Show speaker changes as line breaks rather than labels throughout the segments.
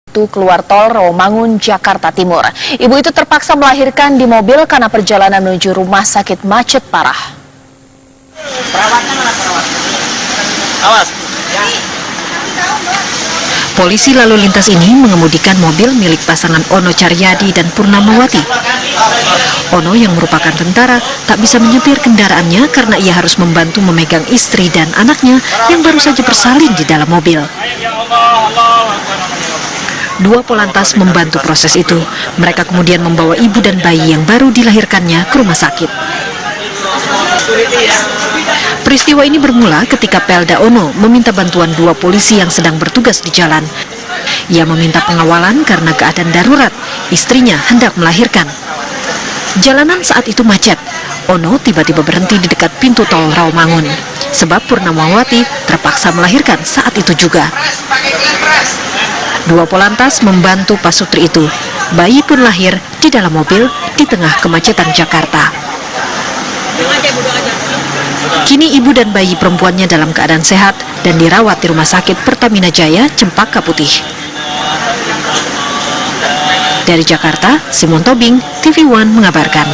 keluar tol Rawamangun, Jakarta Timur. Ibu itu terpaksa melahirkan di mobil karena perjalanan menuju rumah sakit macet parah.
Perawatnya mana perawat? Awas. Ya.
Polisi lalu lintas ini mengemudikan mobil milik pasangan Ono Caryadi dan Purnamawati. Ono yang merupakan tentara tak bisa menyetir kendaraannya karena ia harus membantu memegang istri dan anaknya yang baru saja bersalin di dalam mobil. Dua polantas membantu proses itu. Mereka kemudian membawa ibu dan bayi yang baru dilahirkannya ke rumah sakit. Peristiwa ini bermula ketika Pelda Ono meminta bantuan dua polisi yang sedang bertugas di jalan. Ia meminta pengawalan karena keadaan darurat, istrinya hendak melahirkan. Jalanan saat itu macet. Ono tiba-tiba berhenti di dekat pintu tol Rawamangun, sebab Purnamawati terpaksa melahirkan saat itu juga. Dua polantas membantu pasutri itu. Bayi pun lahir di dalam mobil di tengah kemacetan Jakarta. Kini ibu dan bayi perempuannya dalam keadaan sehat dan dirawat di Rumah Sakit Pertamina Jaya, Cempaka Putih. Dari Jakarta, Simon Tobing, TV One mengabarkan.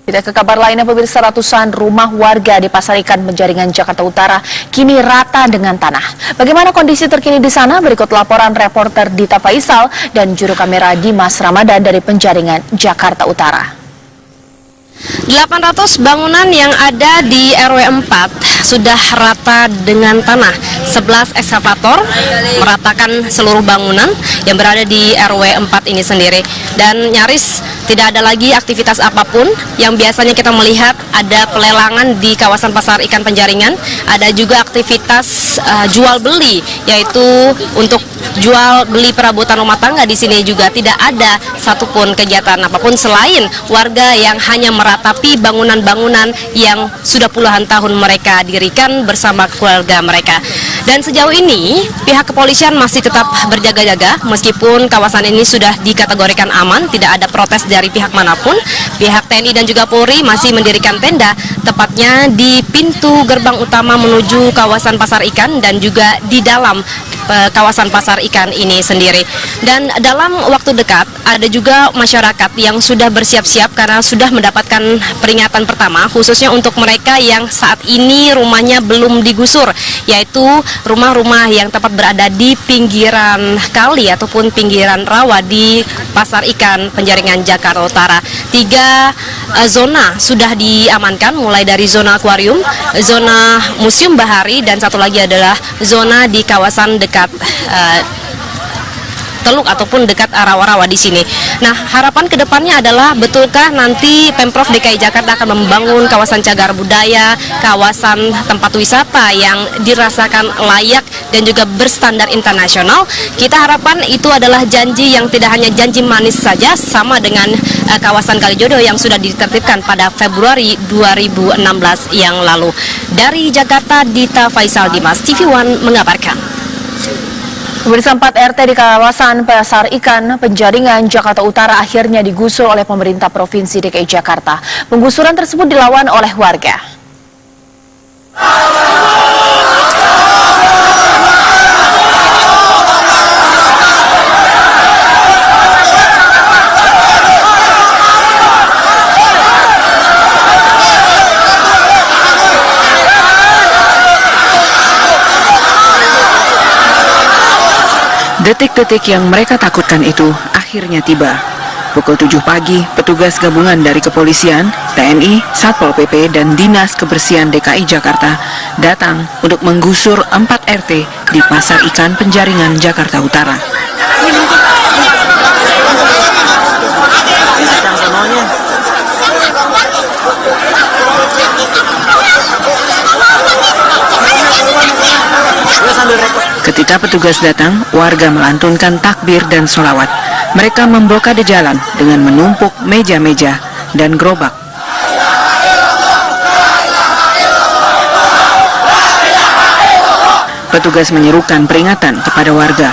Kita ke kabar lainnya, pemirsa, ratusan rumah warga di Pasar Ikan Penjaringan, Jakarta Utara kini rata dengan tanah. Bagaimana kondisi terkini di sana? Berikut laporan reporter Dita Faisal dan juru kamera Dimas Ramadan dari Penjaringan, Jakarta Utara.
800 bangunan yang ada di RW 4 sudah rata dengan tanah. 11 ekskavator meratakan seluruh bangunan yang berada di RW 4 ini sendiri. Dan nyaris tidak ada lagi aktivitas apapun. Yang biasanya kita melihat ada pelelangan di kawasan Pasar Ikan Penjaringan. Ada juga aktivitas jual beli, yaitu untuk jual beli perabotan rumah tangga. Di sini juga tidak ada satupun kegiatan apapun selain warga yang hanya meratapi bangunan-bangunan yang sudah puluhan tahun mereka dirikan bersama keluarga mereka. Dan sejauh ini pihak kepolisian masih tetap berjaga-jaga meskipun kawasan ini sudah dikategorikan aman, tidak ada protes dari pihak manapun. Pihak TNI dan juga Polri masih mendirikan tenda tepatnya di pintu gerbang utama menuju kawasan Pasar Ikan dan juga di dalam kawasan Pasar Ikan ini sendiri. Dan dalam waktu dekat ada juga masyarakat yang sudah bersiap-siap karena sudah mendapatkan peringatan pertama, khususnya untuk mereka yang saat ini rumahnya belum digusur, yaitu rumah-rumah yang tepat berada di pinggiran kali ataupun pinggiran rawa di Pasar Ikan Penjaringan, Jakarta Utara. 3 zona sudah diamankan, mulai dari zona akuarium, zona museum bahari, dan satu lagi adalah zona di kawasan dekat Teluk ataupun dekat rawa-rawa di sini. Nah, harapan kedepannya adalah betulkah nanti Pemprov DKI Jakarta akan membangun kawasan cagar budaya, kawasan tempat wisata yang dirasakan layak dan juga berstandar internasional. Kita harapkan itu adalah janji yang tidak hanya janji manis saja, sama dengan kawasan Kalijodo yang sudah ditertibkan pada Februari 2016 yang lalu. Dari Jakarta, Dita Faisal, Dimas, TV One mengabarkan.
Pemirsa, 4 RT di kawasan Pasar Ikan Penjaringan, Jakarta Utara akhirnya digusur oleh pemerintah Provinsi DKI Jakarta. Penggusuran tersebut dilawan oleh warga.
Detik-detik yang mereka takutkan itu akhirnya tiba. Pukul 7 pagi, petugas gabungan dari kepolisian, TNI, Satpol PP, dan Dinas Kebersihan DKI Jakarta datang untuk menggusur 4 RT di Pasar Ikan Penjaringan, Jakarta Utara. Ketika petugas datang, warga melantunkan takbir dan sholawat. Mereka memblokade jalan dengan menumpuk meja-meja dan gerobak. Petugas menyerukan peringatan kepada warga.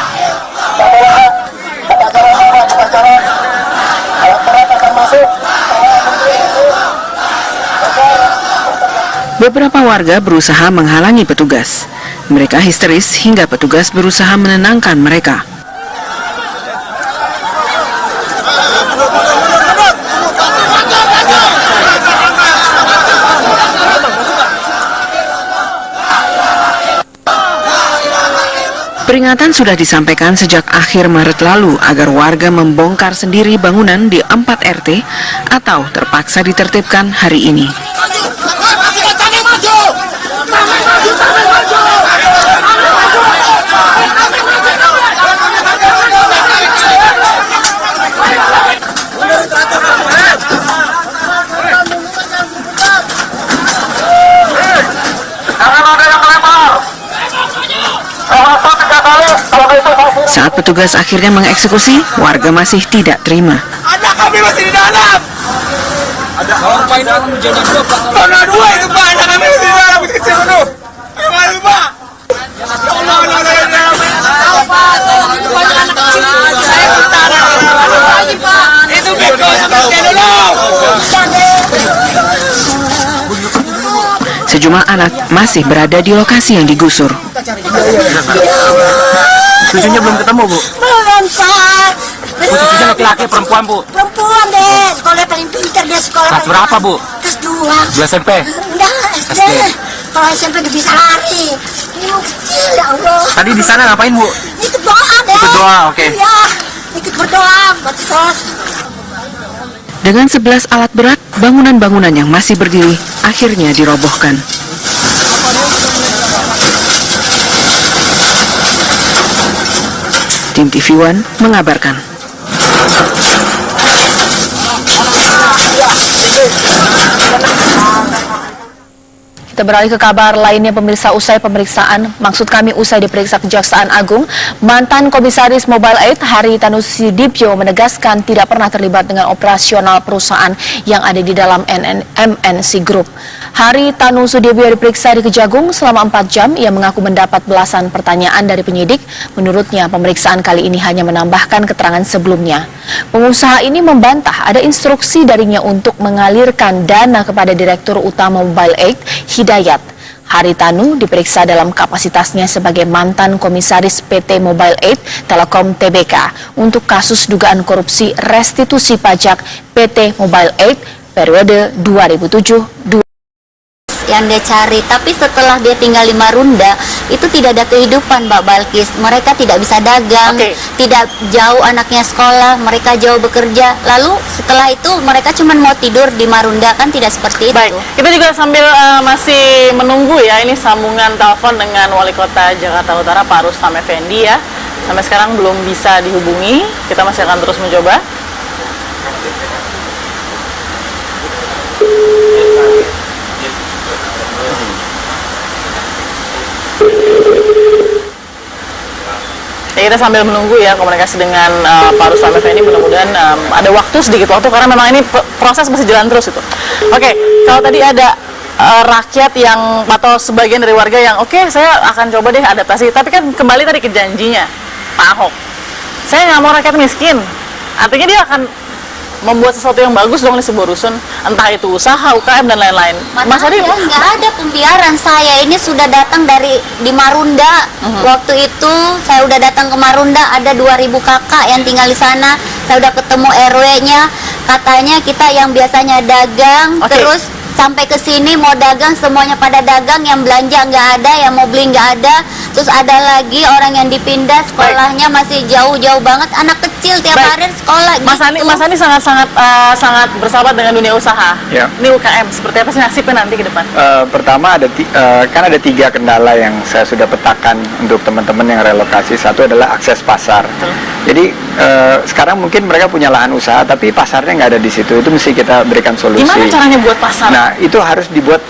Beberapa warga berusaha menghalangi petugas. Mereka histeris hingga petugas berusaha menenangkan mereka. Peringatan sudah disampaikan sejak akhir Maret lalu agar warga membongkar sendiri bangunan di 4 RT atau terpaksa ditertibkan hari ini. Saat petugas akhirnya mengeksekusi, warga masih tidak terima.
Anak kami masih di dalam. Ada ngapain kamu jadi dua itu Pak, anak kami masih di dalam kecil itu. Gimana Pak? Ya Allah, itu banyak anak kecil. Saya utara. Itu beko seperti dulu.
Sejumlah anak masih berada di lokasi yang digusur.
Cucunya belum ketemu, Bu?
Belum, Pak.
Bu, cucunya laki-laki perempuan, Bu?
Perempuan deh, sekolah paling pintar dia sekolah.
Kelas berapa, Bu?
Kelas 2.
2 SMP?
Enggak, SD. Kalau SMP udah bisa lari. Ini mau kecil, ya Allah.
Tadi di sana ngapain, Bu?
Ikut doa deh.
Ikut doa, oke.
Iya, ikut berdoa, buat sos.
Dengan 11 alat berat, bangunan-bangunan yang masih berdiri akhirnya dirobohkan. Tim TV One mengabarkan.
Kita beralih ke kabar lainnya, pemirsa. Usai pemeriksaan, maksud kami usai diperiksa Kejaksaan Agung, mantan Komisaris Mobile Aid Haritanu Sudibyo menegaskan tidak pernah terlibat dengan operasional perusahaan yang ada di dalam MNC Group. Haritanu Sudibyo diperiksa di Kejagung selama 4 jam. Ia mengaku mendapat belasan pertanyaan dari penyidik. Menurutnya, pemeriksaan kali ini hanya menambahkan keterangan sebelumnya. Pengusaha ini membantah ada instruksi darinya untuk mengalirkan dana kepada Direktur Utama Mobile Aid, Hidayat. Haritanu diperiksa dalam kapasitasnya sebagai mantan komisaris PT Mobile Aid Telekom Tbk untuk kasus dugaan korupsi restitusi pajak PT Mobile Aid periode 2007-2012.
Yang dia cari, tapi setelah dia tinggal di Marunda itu tidak ada kehidupan, Mbak Balkis. Mereka tidak bisa dagang, tidak jauh anaknya sekolah, mereka jauh bekerja. Lalu setelah itu mereka cuma mau tidur di Marunda, kan tidak seperti itu.
Baik, kita juga sambil masih menunggu ya, ini sambungan telepon dengan Wali Kota Jakarta Utara Pak Rustam Effendi ya. Sampai sekarang belum bisa dihubungi, kita masih akan terus mencoba. Ya, kita sambil menunggu ya komunikasi dengan Pak Rustam Effendi, mudah-mudahan ada waktu, sedikit waktu, karena memang ini proses masih jalan terus itu. Oke, kalau tadi ada rakyat yang atau sebagian dari warga yang oke, saya akan coba deh adaptasi, tapi kan kembali tadi ke janjinya Pak Ahok, saya nggak mau rakyat miskin, artinya dia akan membuat sesuatu yang bagus dong di sebuah rusun, entah itu usaha, UKM dan lain-lain. Mas Adi,
nggak ada pembiaran. Saya ini sudah datang di Marunda. Waktu itu saya udah datang ke Marunda, ada 2000 kakak yang tinggal di sana. Saya udah ketemu RW-nya, katanya kita yang biasanya dagang, terus sampai ke sini mau dagang, semuanya pada dagang, yang belanja nggak ada, yang mau beli nggak ada. Terus ada lagi orang yang dipindah, sekolahnya masih jauh-jauh banget, anak kecil tiap hari sekolah.
Mas Ani sangat bersahabat dengan dunia usaha.
Ya.
Ini UKM, seperti apa sih nasibnya nanti ke depan?
Pertama kan ada 3 kendala yang saya sudah petakan untuk teman-teman yang relokasi. Satu adalah akses pasar. Jadi sekarang mungkin mereka punya lahan usaha, tapi pasarnya nggak ada di situ. Itu mesti kita berikan solusi.
Gimana caranya buat pasar?
Nah, itu harus dibuat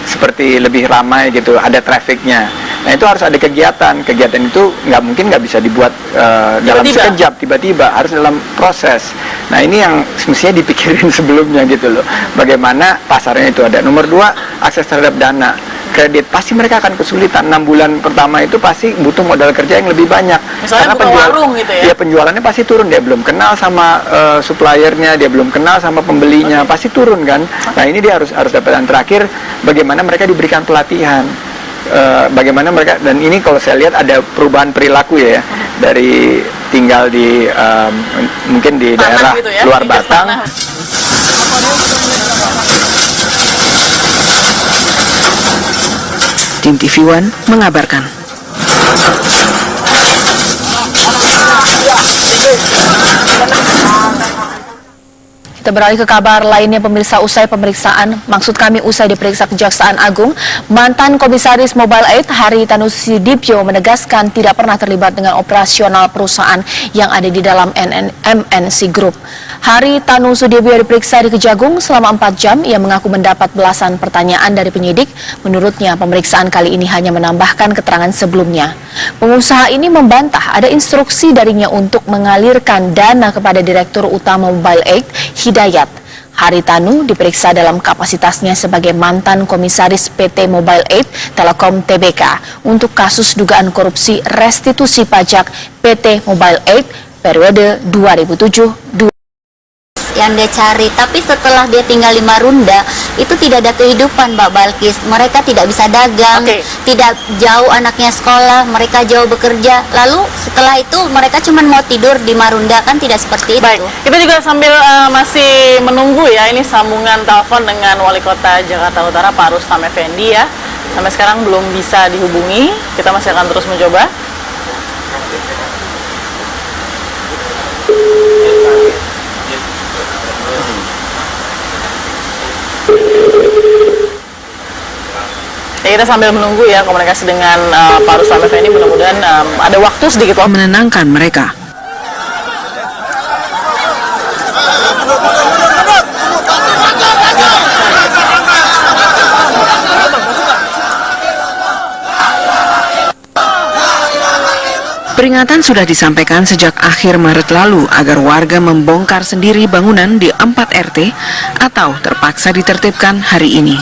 seperti lebih ramai gitu, ada trafficnya. Nah, itu harus ada kegiatan. Kegiatan itu nggak bisa dibuat dalam sekejap, tiba-tiba, harus dalam proses. Nah, ini yang mestinya dipikirin sebelumnya gitu loh. Bagaimana pasarnya itu ada. Nomor 2, akses terhadap dana. Kredit, pasti mereka akan kesulitan. 6 bulan pertama itu pasti butuh modal kerja yang lebih banyak.
Misalnya
karena
warung gitu ya?
Ya, penjualannya pasti turun. Dia belum kenal sama suppliernya, dia belum kenal sama pembelinya, pasti turun kan. Nah, ini dia harus dapat. Dan terakhir, bagaimana mereka diberikan pelatihan. bagaimana mereka, dan ini kalau saya lihat ada perubahan perilaku ya, dari tinggal di mungkin di daerah
gitu ya,
luar
di
Batang.
Tim TV One mengabarkan.
Kita beralih ke kabar lainnya, pemirsa. Usai pemeriksaan, maksud kami usai diperiksa Kejaksaan Agung, mantan Komisaris Mobile Aid Haritanu Sudibyo menegaskan tidak pernah terlibat dengan operasional perusahaan yang ada di dalam MNC Group. Haritanu Sudibyo diperiksa di Kejagung selama 4 jam. Ia mengaku mendapat belasan pertanyaan dari penyidik. Menurutnya, pemeriksaan kali ini hanya menambahkan keterangan sebelumnya. Pengusaha ini membantah ada instruksi darinya untuk mengalirkan dana kepada Direktur Utama Mobile Aid, Hidayat. Haritanu diperiksa dalam kapasitasnya sebagai mantan komisaris PT Mobile Aid Telekom Tbk untuk kasus dugaan korupsi restitusi pajak PT Mobile Aid periode 2007-2012.
Yang dia cari, tapi setelah dia tinggal di Marunda itu tidak ada kehidupan, Mbak Balkis. Mereka tidak bisa dagang, tidak jauh anaknya sekolah, mereka jauh bekerja. Lalu setelah itu mereka cuma mau tidur di Marunda, kan tidak seperti
Baik,
itu.
kita juga sambil masih menunggu ya, ini sambungan telepon dengan Wali Kota Jakarta Utara Pak Rustam Effendi ya. Sampai sekarang belum bisa dihubungi, kita masih akan terus mencoba. Ya, kita sambil menunggu ya komunikasi dengan Pak Rustam Effendi, mudah-mudahan ada waktu sedikit waktu.
Menenangkan mereka. Peringatan sudah disampaikan sejak akhir Maret lalu agar warga membongkar sendiri bangunan di 4 RT atau terpaksa ditertibkan hari ini.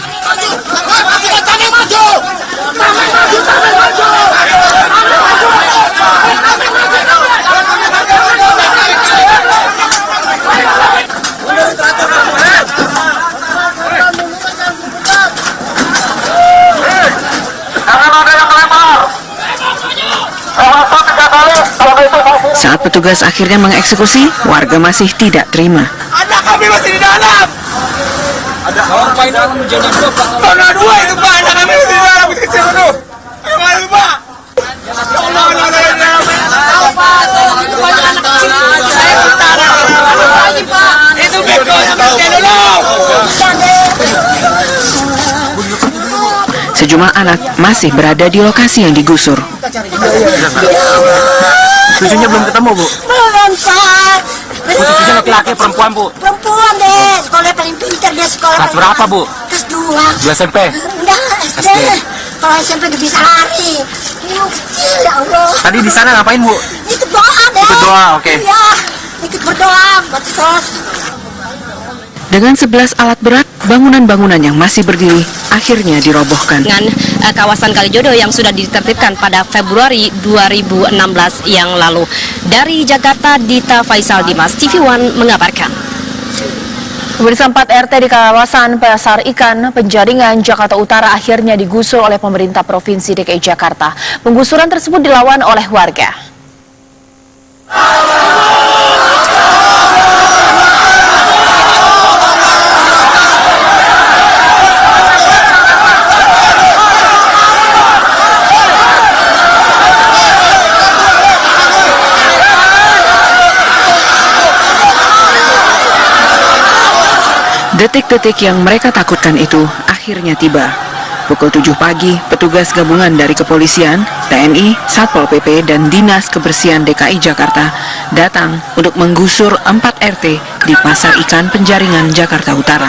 Saat petugas akhirnya mengeksekusi, warga masih tidak terima.
Anak kami masih di dalam. Ada orang main dalam menjadi dua, Pak. Karena dua itu, Pak. Anak kami masih di dalam, kecil itu. Gimana, Pak? Ya Allah, itu banyak anak kecil. Saya utara. Itu beko yang kecil dulu.
Sejumlah anak masih berada di lokasi yang digusur.
Cucunya belum ketemu, Bu?
Belum, Pak.
Cucunya laki-laki, perempuan, Bu?
Perempuan deh, sekolah paling pintar dia sekolah.
Kelas berapa, Bu?
Kelas 2.
2 SMP?
Enggak, SD. Kalau SMP udah bisa lari. Ini mau kecil, ya Allah.
Tadi di sana ngapain, Bu?
Ikut doa deh.
Ikut doa, oke.
Iya, ikut berdoa, batis.
Dengan 11 alat berat, bangunan-bangunan yang masih berdiri akhirnya dirobohkan.
Dengan kawasan Kalijodo yang sudah ditertibkan pada Februari 2016 yang lalu. Dari Jakarta, Dita Faisal Dimas, TV One mengabarkan.
Pemirsa, 4 RT di kawasan Pasar Ikan, Penjaringan, Jakarta Utara akhirnya digusur oleh pemerintah Provinsi DKI Jakarta. Penggusuran tersebut dilawan oleh warga.
Detik-detik yang mereka takutkan itu akhirnya tiba. Pukul 7 pagi, petugas gabungan dari kepolisian, TNI, Satpol PP, dan Dinas Kebersihan DKI Jakarta datang untuk menggusur 4 RT di Pasar Ikan Penjaringan, Jakarta Utara.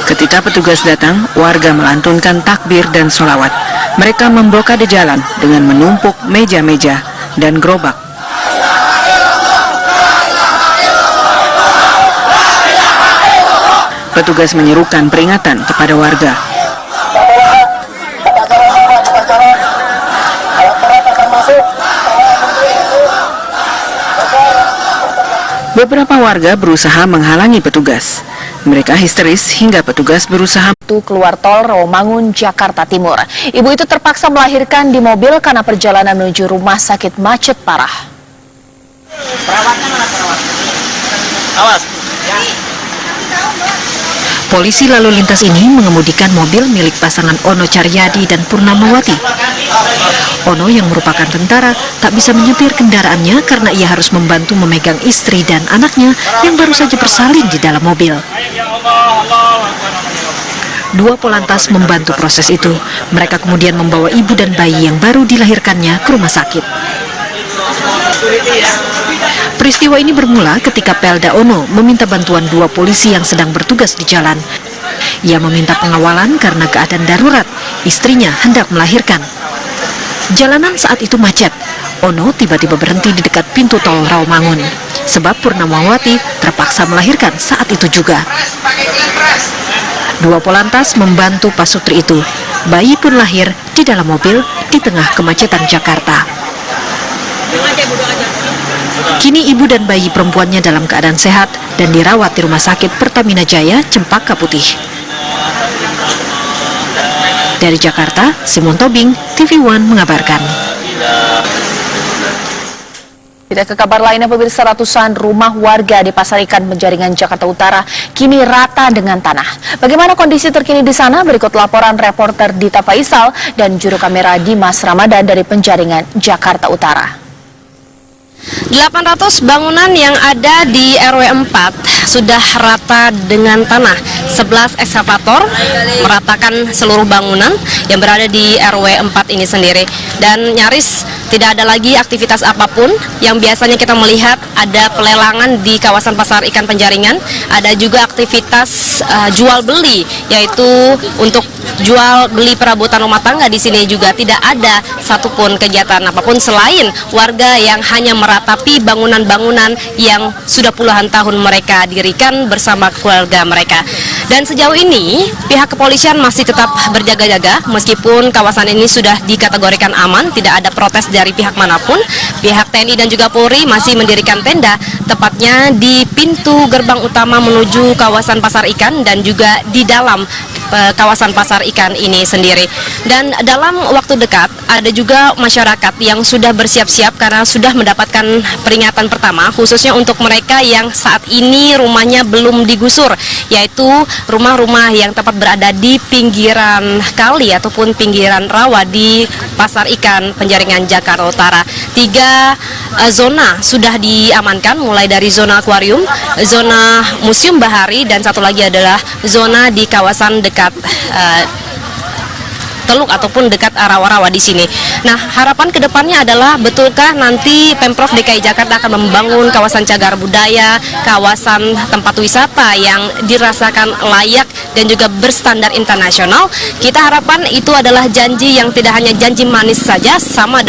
Ketika petugas datang, warga melantunkan takbir dan sholawat. Mereka memblokade jalan dengan menumpuk meja-meja dan gerobak. Petugas menyerukan peringatan kepada warga. Beberapa warga berusaha menghalangi petugas. Mereka histeris hingga petugas berusaha
keluar tol Rawamangun, Jakarta Timur. Ibu itu terpaksa melahirkan di mobil karena perjalanan menuju rumah sakit macet parah.
Perawatnya mana perawatnya? Awas.
Polisi lalu lintas ini mengemudikan mobil milik pasangan Ono Caryadi dan Purnamawati. Ono yang merupakan tentara tak bisa menyetir kendaraannya karena ia harus membantu memegang istri dan anaknya yang baru saja bersalin di dalam mobil. Dua polantas membantu proses itu. Mereka kemudian membawa ibu dan bayi yang baru dilahirkannya ke rumah sakit. Peristiwa ini bermula ketika Pelda Ono meminta bantuan dua polisi yang sedang bertugas di jalan. Ia meminta pengawalan karena keadaan darurat, istrinya hendak melahirkan. Jalanan saat itu macet. Ono tiba-tiba berhenti di dekat pintu tol Rawamangun, sebab Purnamawati terpaksa melahirkan saat itu juga. Dua polantas membantu pasutri itu. Bayi pun lahir di dalam mobil di tengah kemacetan Jakarta. Kini ibu dan bayi perempuannya dalam keadaan sehat dan dirawat di Rumah Sakit Pertamina Jaya, Cempaka Putih. Dari Jakarta, Simon Tobing, TV One mengabarkan.
Kita ke kabar lainnya, pemirsa, ratusan rumah warga di Pasar Ikan Penjaringan, Jakarta Utara kini rata dengan tanah. Bagaimana kondisi terkini di sana? Berikut laporan reporter Dita Faisal dan juru kamera Dimas Ramadan dari Penjaringan, Jakarta Utara.
800 bangunan yang ada di RW 4 sudah rata dengan tanah. 11 ekskavator meratakan seluruh bangunan yang berada di RW 4 ini sendiri. Dan nyaris tidak ada lagi aktivitas apapun. Yang biasanya kita melihat ada pelelangan di kawasan Pasar Ikan Penjaringan. Ada juga aktivitas jual beli, yaitu untuk jual beli perabotan rumah tangga. Di sini juga tidak ada satupun kegiatan apapun selain warga yang hanya meratapi bangunan-bangunan yang sudah puluhan tahun mereka dirikan bersama keluarga mereka. Dan sejauh ini pihak kepolisian masih tetap berjaga-jaga meskipun kawasan ini sudah dikategorikan aman, tidak ada protes dari pihak manapun. Pihak TNI dan juga Polri masih mendirikan tenda tepatnya di pintu gerbang utama menuju kawasan Pasar Ikan dan juga di dalam kawasan Pasar Ikan ini sendiri. Dan dalam waktu dekat ada juga masyarakat yang sudah bersiap-siap karena sudah mendapatkan peringatan pertama, khususnya untuk mereka yang saat ini rumahnya belum digusur, yaitu rumah-rumah yang tepat berada di pinggiran kali ataupun pinggiran rawa di Pasar Ikan Penjaringan, Jakarta Utara. 3 zona sudah diamankan, mulai dari zona akuarium, zona museum bahari, dan satu lagi adalah zona di kawasan dekat Teluk ataupun dekat rawa-rawa di sini. Nah, harapan kedepannya adalah betulkah nanti Pemprov DKI Jakarta akan membangun kawasan cagar budaya, kawasan tempat wisata yang dirasakan layak dan juga berstandar internasional. Kita harapkan itu adalah janji yang tidak hanya janji manis saja, sama dengan